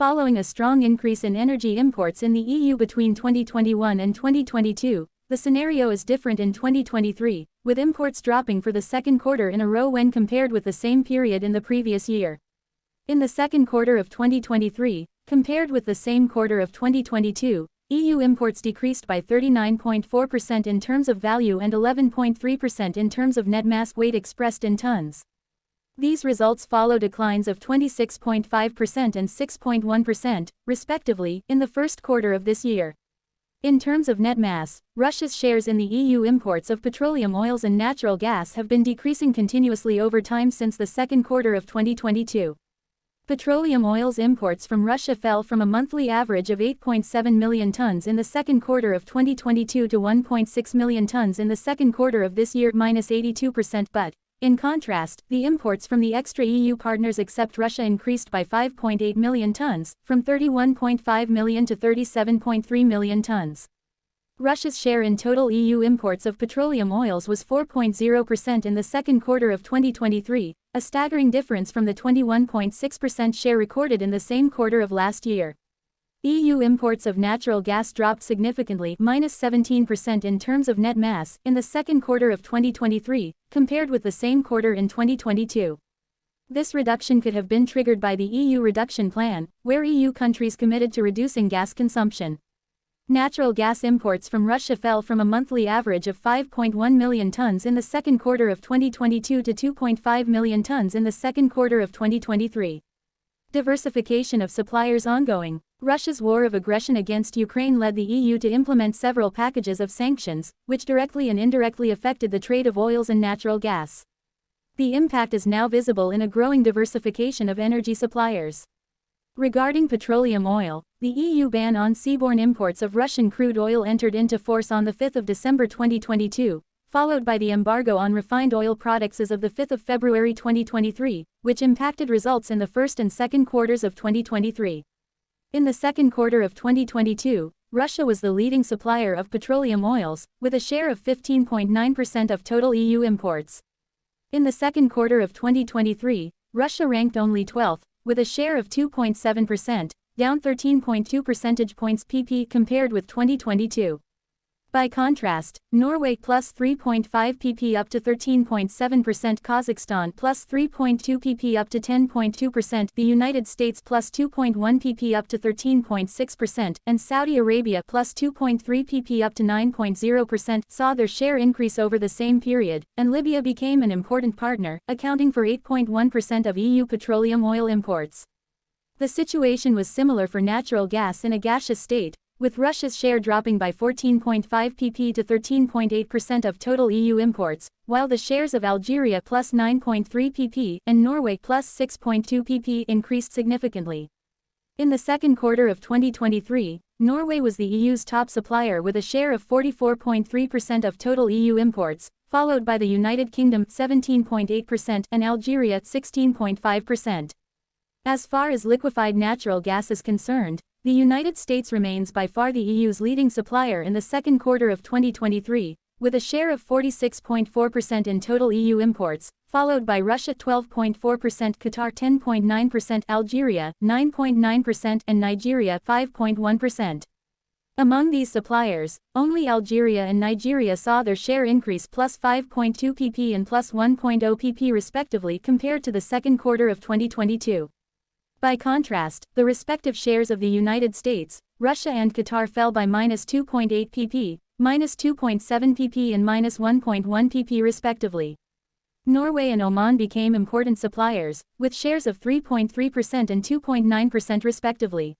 Following a strong increase in energy imports in the EU between 2021 and 2022, the scenario is different in 2023, with imports dropping for the second quarter in a row when compared with the same period in the previous year. In the second quarter of 2023, compared with the same quarter of 2022, EU imports decreased by 39.4% in terms of value and 11.3% in terms of net mass weight expressed in tons. These results follow declines of 26.5% and 6.1%, respectively, in the first quarter of this year. In terms of net mass, Russia's shares in the EU imports of petroleum oils and natural gas have been decreasing continuously over time since the second quarter of 2022. Petroleum oils imports from Russia fell from a monthly average of 8.7 million tons in the second quarter of 2022 to 1.6 million tons in the second quarter of this year, -82%, but, in contrast, the imports from the extra EU partners except Russia increased by 5.8 million tons, from 31.5 million to 37.3 million tons. Russia's share in total EU imports of petroleum oils was 4.0% in the second quarter of 2023, a staggering difference from the 21.6% share recorded in the same quarter of last year. EU imports of natural gas dropped significantly, -17% in terms of net mass, in the second quarter of 2023, compared with the same quarter in 2022. This reduction could have been triggered by the EU reduction plan, where EU countries committed to reducing gas consumption. Natural gas imports from Russia fell from a monthly average of 5.1 million tons in the second quarter of 2022 to 2.5 million tons in the second quarter of 2023. Diversification of suppliers ongoing. Russia's war of aggression against Ukraine led the EU to implement several packages of sanctions, which directly and indirectly affected the trade of oils and natural gas. The impact is now visible in a growing diversification of energy suppliers. Regarding petroleum oil, the EU ban on seaborne imports of Russian crude oil entered into force on 5 December 2022, followed by the embargo on refined oil products as of 5 February 2023, which impacted results in the first and second quarters of 2023. In the second quarter of 2022, Russia was the leading supplier of petroleum oils, with a share of 15.9% of total EU imports. In the second quarter of 2023, Russia ranked only 12th, with a share of 2.7%, down 13.2 percentage points compared with 2022. By contrast, Norway plus 3.5 pp up to 13.7%, Kazakhstan plus 3.2 pp up to 10.2%, the United States plus 2.1 pp up to 13.6%, and Saudi Arabia plus 2.3 pp up to 9.0% saw their share increase over the same period, and Libya became an important partner, accounting for 8.1% of EU petroleum oil imports. The situation was similar for natural gas in a gaseous state, with Russia's share dropping by 14.5 pp to 13.8% of total EU imports, while the shares of Algeria plus 9.3 pp and Norway plus 6.2 pp increased significantly. In the second quarter of 2023, Norway was the EU's top supplier with a share of 44.3% of total EU imports, followed by the United Kingdom 17.8% and Algeria 16.5%. As far as liquefied natural gas is concerned, the United States remains by far the EU's leading supplier in the second quarter of 2023, with a share of 46.4% in total EU imports, followed by Russia 12.4%, Qatar 10.9%, Algeria 9.9%, and Nigeria 5.1%. Among these suppliers, only Algeria and Nigeria saw their share increase plus 5.2 pp and plus 1.0 pp respectively compared to the second quarter of 2022. By contrast, the respective shares of the United States, Russia and Qatar fell by -2.8 pp, -2.7 pp and -1.1 pp respectively. Norway and Oman became important suppliers, with shares of 3.3% and 2.9% respectively.